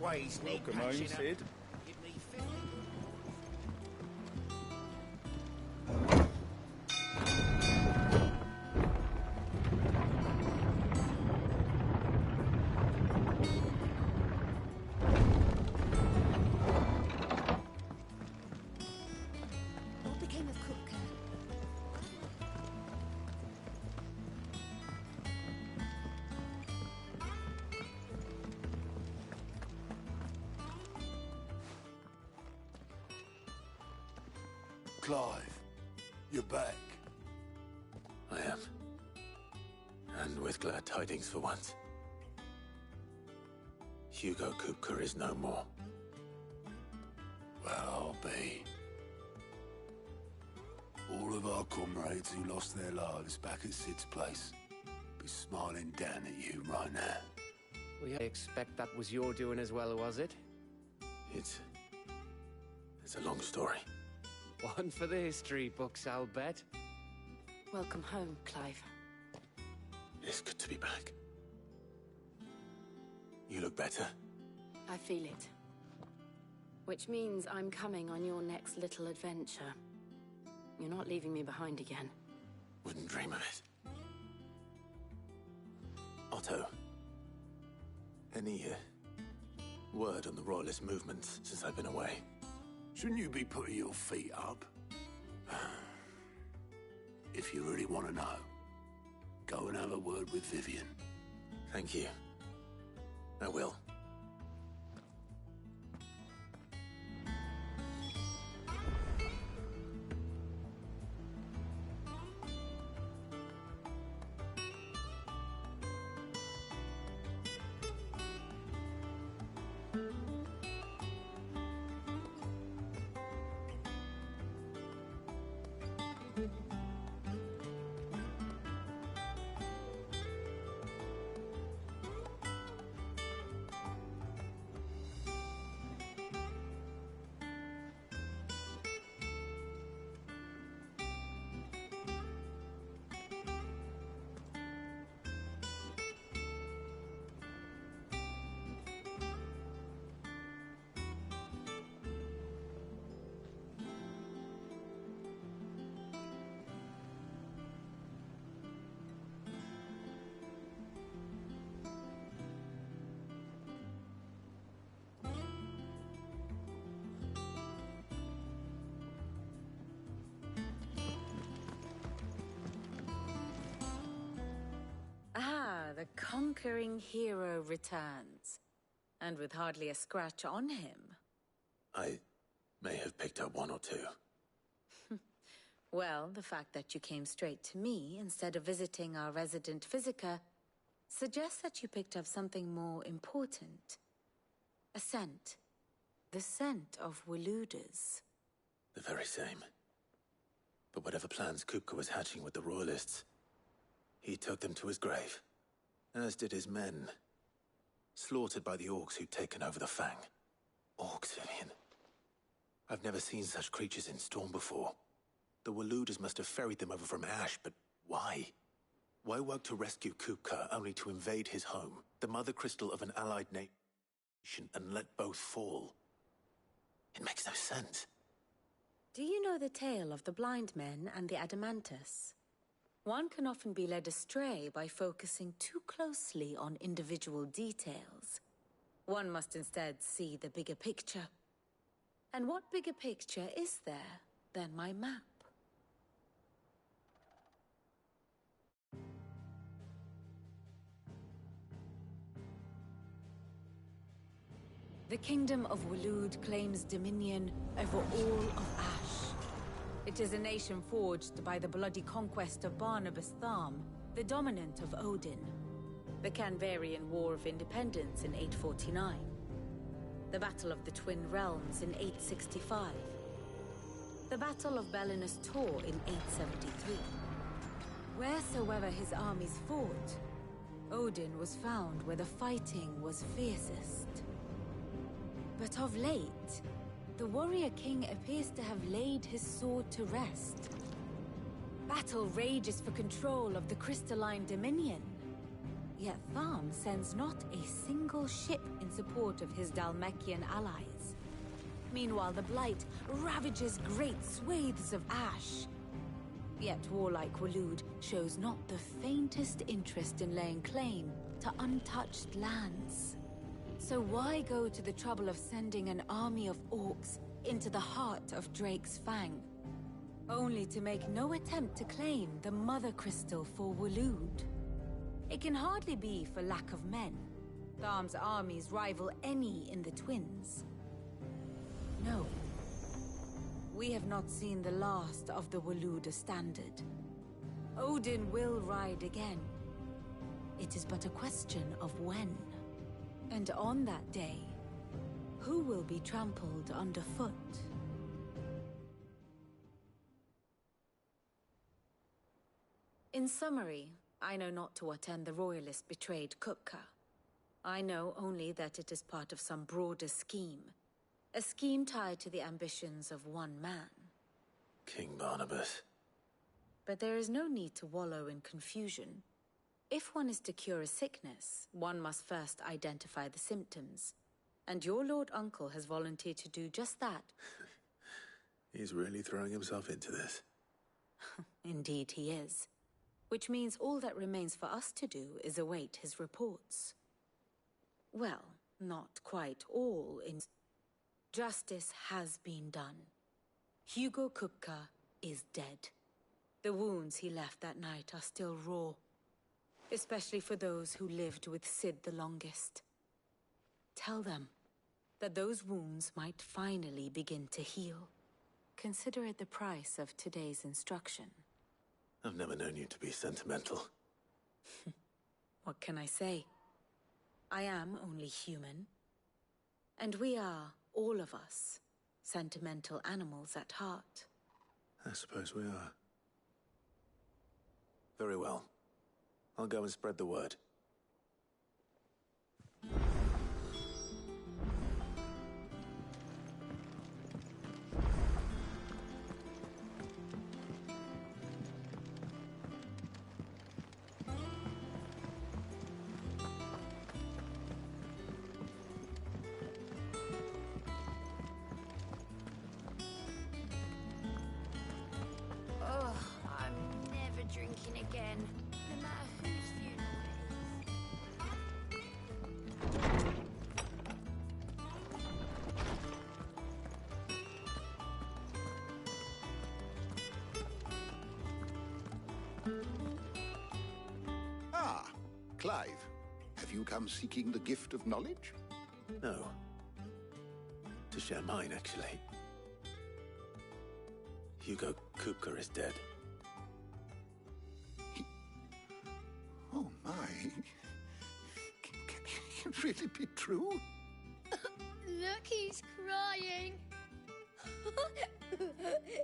Ways need Welcome home, patching up. Sid. Give me 50. What became of Kupka? Clive, you're back. I am. And with glad tidings for once. Hugo Kupka is no more. Well, I'll be. All of our comrades who lost their lives back at Sid's place be smiling down at you right now. Well, I expect that was your doing as well, was it? It's a long story. One for the history books, I'll bet. Welcome home, Clive. It's good to be back. You look better. I feel it. Which means I'm coming on your next little adventure. You're not leaving me behind again. Wouldn't dream of it. Otto. Any word on the Royalist movements since I've been away? Shouldn't you be putting your feet up? If you really want to know, go and have a word with Vivian. Thank you. I will. The conquering hero returns. And with hardly a scratch on him. I may have picked up one or two. Well, the fact that you came straight to me instead of visiting our resident Physica suggests that you picked up something more important. A scent. The scent of Waludas. The very same. But whatever plans Kupka was hatching with the Royalists, he took them to his grave. As did his men. Slaughtered by the orcs who'd taken over the Fang. Orcs, Vivian. I've never seen such creatures in Storm before. The Waludas must have ferried them over from Ash, but why? Why work to rescue Kupka only to invade his home, the mother crystal of an allied nation, and let both fall? It makes no sense. Do you know the tale of the blind men and the Adamantus? One can often be led astray by focusing too closely on individual details. One must instead see the bigger picture. And what bigger picture is there than my map? The Kingdom of Waloed claims dominion over all of Ash. It is a nation forged by the bloody conquest of Barnabas Tharm, the dominant of Odin. The Canvarian War of Independence in 849. The Battle of the Twin Realms in 865. The Battle of Belinus Tor in 873. Wheresoever his armies fought, Odin was found where the fighting was fiercest. But of late, the warrior king appears to have laid his sword to rest. Battle rages for control of the crystalline dominion. Yet Tharm sends not a single ship in in support of his Dhalmekian allies. Meanwhile, the Blight ravages great swathes of Ash. Yet warlike Waloed shows not the faintest interest in laying claim to untouched lands. So why go to the trouble of sending an army of orcs into the heart of Drake's Fang, only to make no attempt to claim the Mother Crystal for Waloed? It can hardly be for lack of men. Tharm's armies rival any in the Twins. No. We have not seen the last of the Waloed Standard. Odin will ride again. It is but a question of when. And on that day, who will be trampled underfoot? In summary, I know not to what end the Royalists betrayed Kupka. I know only that it is part of some broader scheme. A scheme tied to the ambitions of one man. King Barnabas. But there is no need to wallow in confusion. If one is to cure a sickness, one must first identify the symptoms. And your Lord Uncle has volunteered to do just that. He's really throwing himself into this. Indeed he is. Which means all that remains for us to do is await his reports. Well, not quite all in... Justice has been done. Hugo Kupka is dead. The wounds he left that night are still raw. Especially for those who lived with Sid the longest. Tell them that those wounds might finally begin to heal. Consider it the price of today's instruction. I've never known you to be sentimental. What can I say? I am only human. And we are, all of us, sentimental animals at heart. I suppose we are. Very well. I'll go and spread the word. Oh, I'm never drinking again, no matter whose funeral it is. Ah, Clive. Have you come seeking the gift of knowledge? No. To share mine, actually. Hugo Kupka is dead. Oh, my. Can it really be true? Look, he's crying.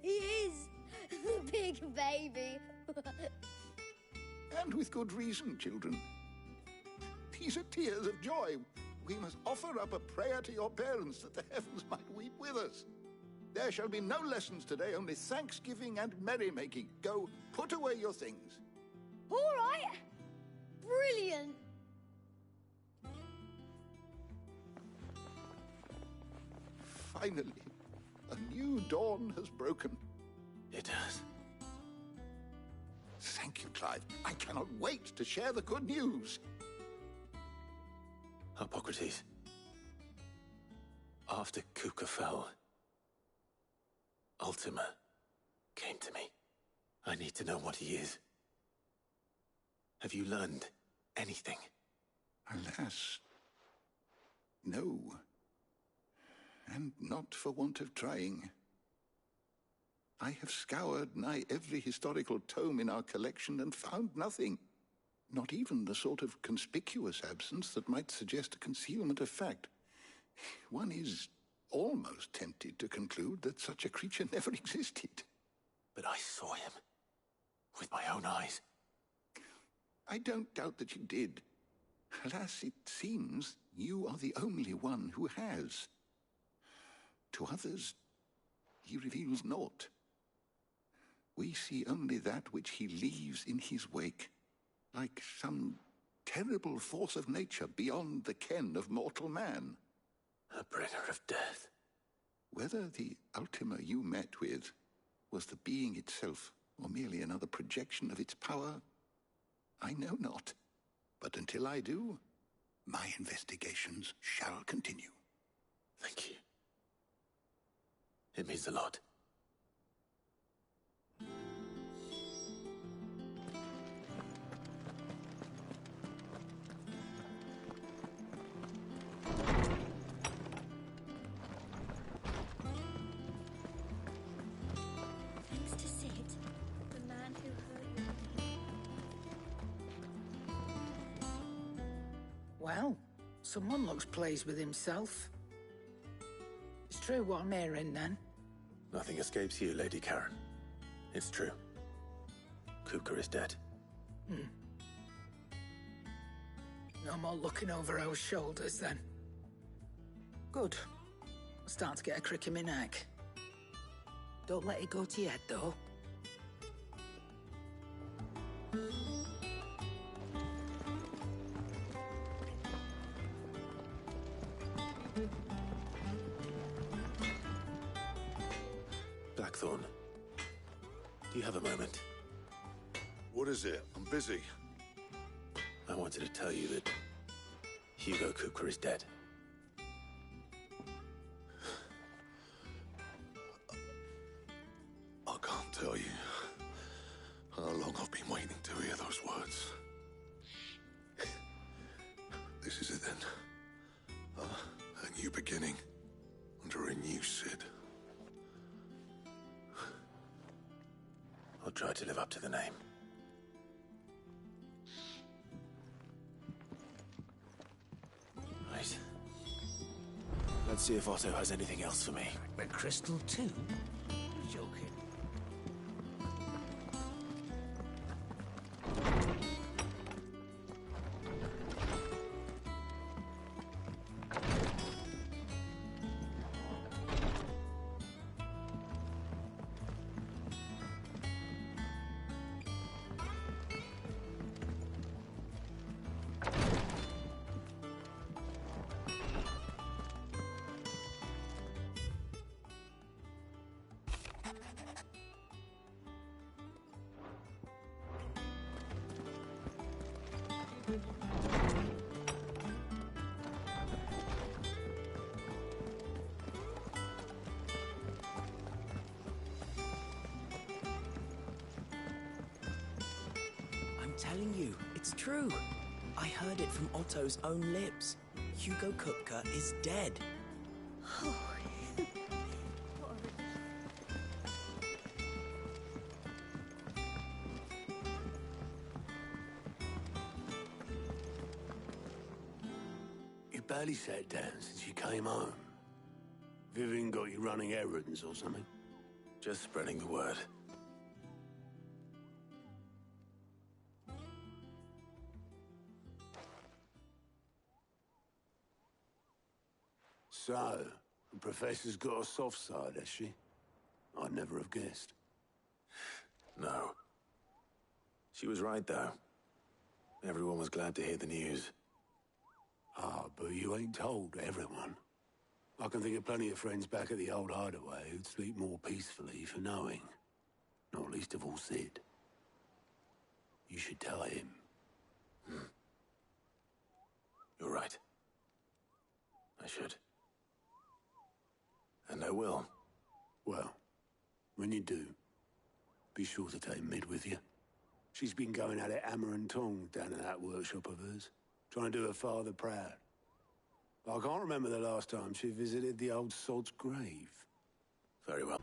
He is. The big baby. And with good reason, children. These are tears of joy. We must offer up a prayer to your parents that the heavens might weep with us. There shall be no lessons today, only thanksgiving and merrymaking. Go, put away your things. All right. Brilliant. Finally, a new dawn has broken. It has. Thank you, Clive. I cannot wait to share the good news. Hippocrates. After Kupka fell, Ultima came to me. I need to know what he is. Have you learned anything? Alas, no. And not for want of trying. I have scoured nigh every historical tome in our collection and found nothing. Not even the sort of conspicuous absence that might suggest a concealment of fact. One is almost tempted to conclude that such a creature never existed. But I saw him. With my own eyes. I don't doubt that you did. Alas, it seems you are the only one who has. To others, he reveals naught. We see only that which he leaves in his wake, like some terrible force of nature beyond the ken of mortal man. A bringer of death. Whether the Ultima you met with was the being itself, or merely another projection of its power, I know not. But until I do, my investigations shall continue. Thank you. It means a lot. Thanks to Sid, the man who hurt me. Well, someone looks pleased with himself. It's true what I'm hearing, then. Nothing escapes you, Lady Karen. It's true. Kupka is dead. No more looking over our shoulders, then. Good. I'm starting to get a crick in my neck. Don't let it go to your head, though. Blackthorn, do you have a moment? What is it? I'm busy. I wanted to tell you that Hugo Kupka is dead. I can't tell you how long I've been waiting to hear those words. This is it then. A new beginning under a new Sid. I'll try to live up to the name. Right. Let's see if Otto has anything else for me. The crystal, too? Joking. I'm telling you, it's true. I heard it from Otto's own lips. Hugo Kupka is dead. You barely sat down since you came home. Vivian got you running errands or something? Just spreading the word. So, the Professor's got a soft side, has she? I'd never have guessed. No. She was right, though. Everyone was glad to hear the news. Ah, but you ain't told everyone. I can think of plenty of friends back at the old hideaway who'd sleep more peacefully for knowing. Not least of all Sid. You should tell him. You're right. I should. And I will. Well, when you do, be sure to take Mid with you. She's been going at it hammer and tong down at that workshop of hers, trying to do her father proud. I can't remember the last time she visited the old sod's grave. Very well.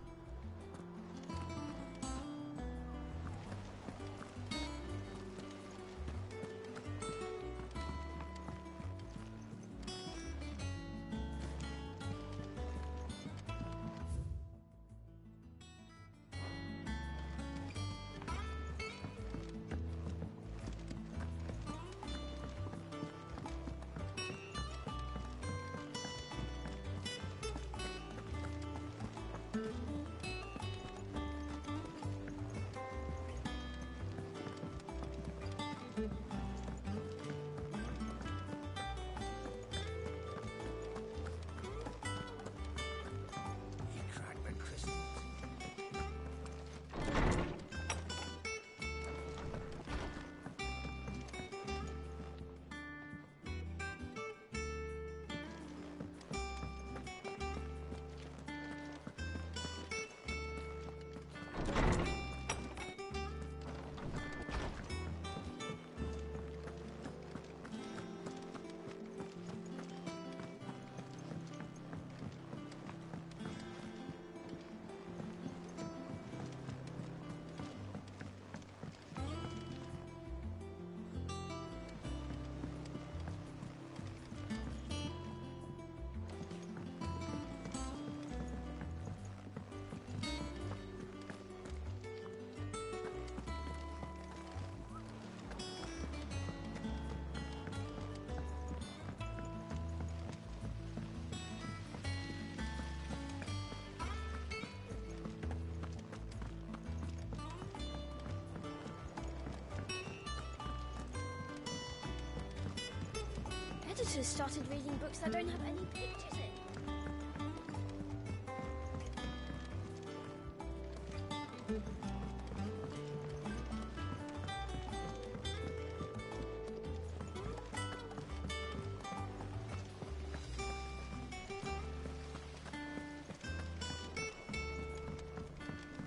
auditors started reading books that don't have any pictures in.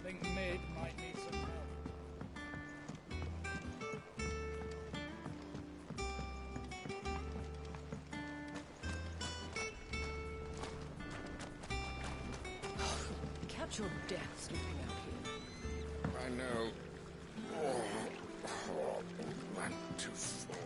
Think Mid might need some help. Catch your death sleeping out here. I know. I'm too full.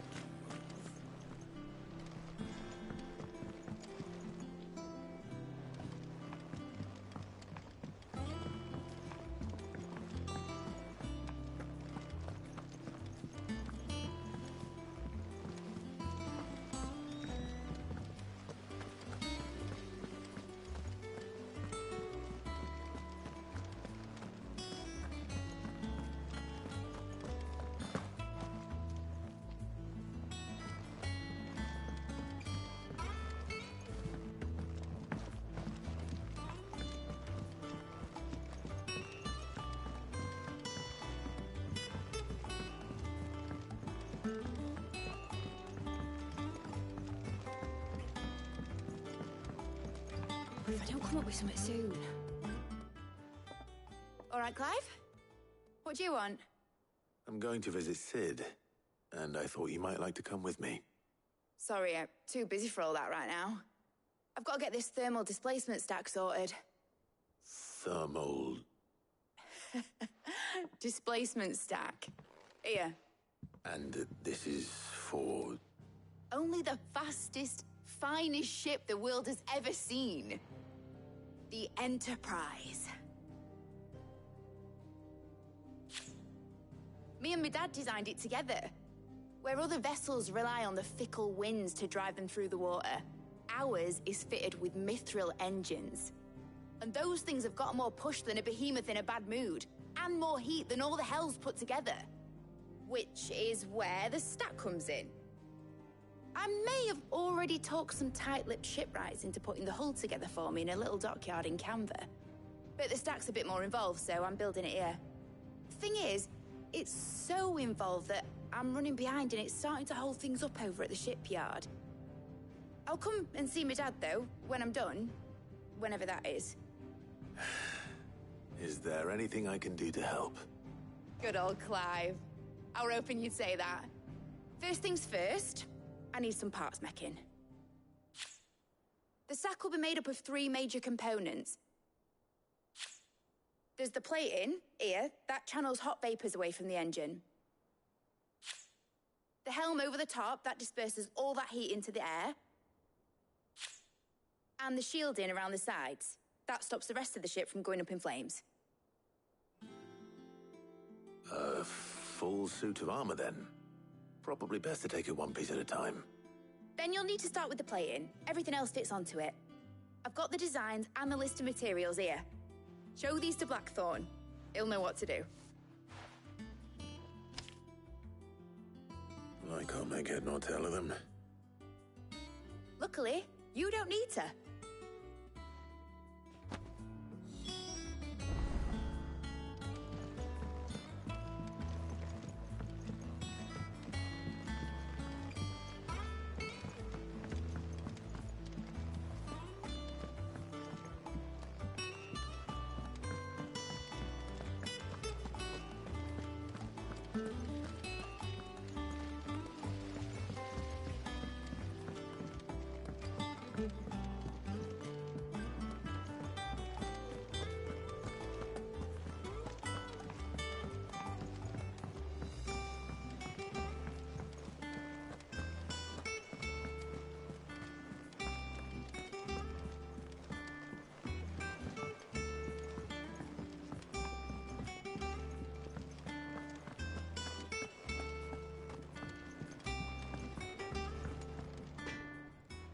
If I don't come up with something soon. All right, Clive? What do you want? I'm going to visit Sid, and I thought you might like to come with me. Sorry, I'm too busy for all that right now. I've got to get this thermal displacement stack sorted. Thermal... Displacement stack. Here. And this is for... Only the fastest, finest ship the world has ever seen. The Enterprise. Me and my dad designed it together. Where other vessels rely on the fickle winds to drive them through the water, ours is fitted with mithril engines. And those things have got more push than a behemoth in a bad mood, and more heat than all the hells put together. Which is where the stack comes in. I may have already talked some tight-lipped shipwrights into putting the hull together for me in a little dockyard in Canva. But the stack's a bit more involved, so I'm building it here. Thing is, it's so involved that I'm running behind and it's starting to hold things up over at the shipyard. I'll come and see my dad, though, when I'm done. Whenever that is. Is there anything I can do to help? Good old Clive. I were hoping you'd say that. First things first, I need some parts meching. The stack will be made up of 3 major components. There's the plating, here, that channels hot vapors away from the engine. The helm over the top, that disperses all that heat into the air. And the shielding around the sides. That stops the rest of the ship from going up in flames. A full suit of armor, then? Probably best to take it one piece at a time. Then you'll need to start with the plating. Everything else fits onto it. I've got the designs and the list of materials here. Show these to Blackthorn. He'll know what to do. I can't make head nor tail of them. Luckily, you don't need to.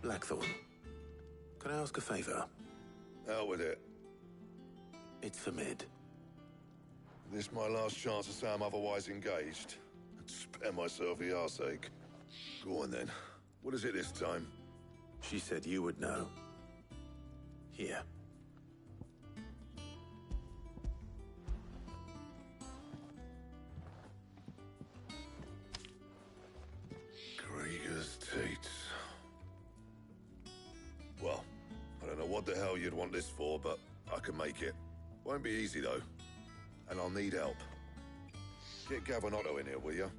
Blackthorn, can I ask a favor? Out with it. It's for Mid. This my last chance to say I'm otherwise engaged. Spare myself the arseache. Go on then. What is it this time? She said you would know. Here. Krieger's Tates. Well, I don't know what the hell you'd want this for, but I can make it. Won't be easy, though. And I'll need help. Get Gavin Otto in here, will you?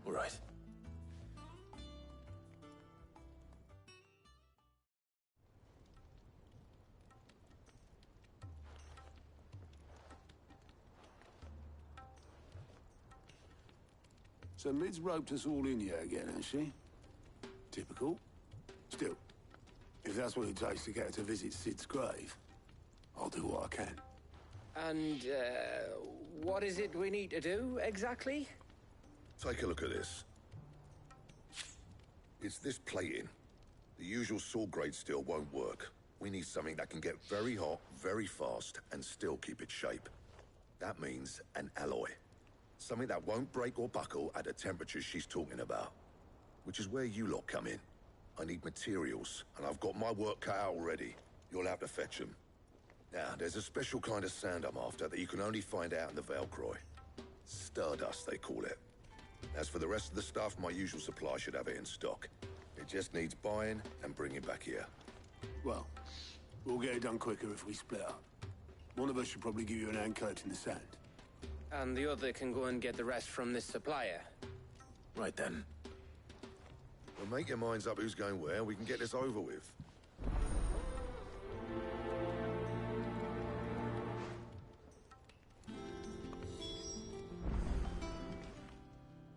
All right. So Mid's roped us all in here again, has she? Typical. Still, if that's what it takes to get her to visit Sid's grave, I'll do what I can. And, what is it we need to do, exactly? Take a look at this. It's this plating. The usual sword grade steel won't work. We need something that can get very hot, very fast, and still keep its shape. That means an alloy. Something that won't break or buckle at the temperatures she's talking about. Which is where you lot come in. I need materials, and I've got my work cut out already. You'll have to fetch them. Now, there's a special kind of sand I'm after that you can only find out in the Velcroy. Stardust, they call it. As for the rest of the stuff, my usual supply should have it in stock. It just needs buying and bringing back here. Well, we'll get it done quicker if we split up. One of us should probably give you an hand coat in the sand. And the other can go and get the rest from this supplier. Right then. Well, make your minds up who's going where, and we can get this over with.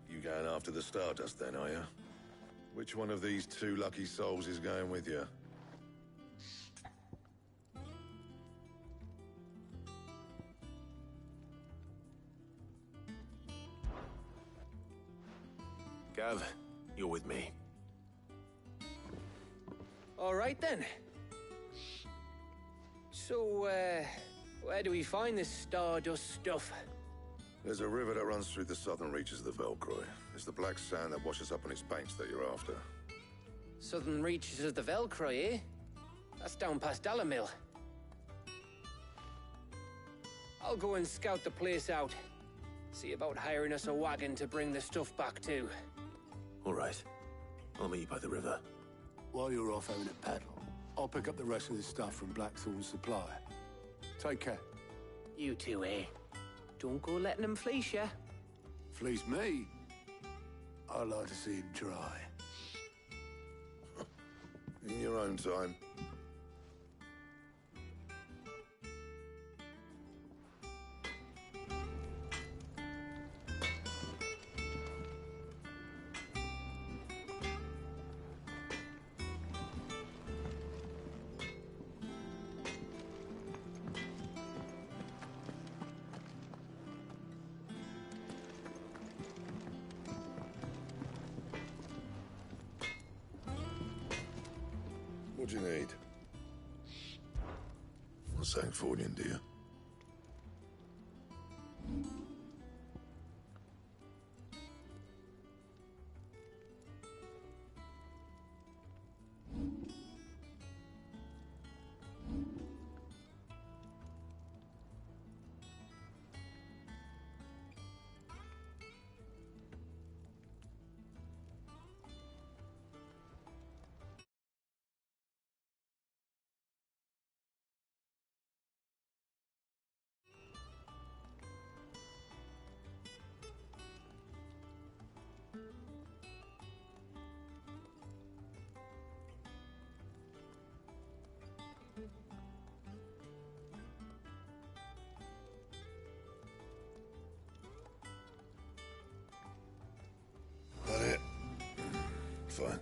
You going after the Stardust then, are you? Which one of these two lucky souls is going with you? Gav, you're with me. All right, then. So, where do we find this Stardust stuff? There's a river that runs through the southern reaches of the Velcroy. It's the black sand that washes up on its banks that you're after. Southern reaches of the Velcroy, eh? That's down past Dalamil. I'll go and scout the place out. See about hiring us a wagon to bring the stuff back to. All right. I'll meet you by the river. While you're off having a paddle, I'll pick up the rest of the stuff from Blackthorn's supply. Take care. You two, eh? Don't go letting them fleece ya. Fleece me? I'd like to see him try. In your own time. What do you need? I'm saying Fordian, do you? That it? Fine.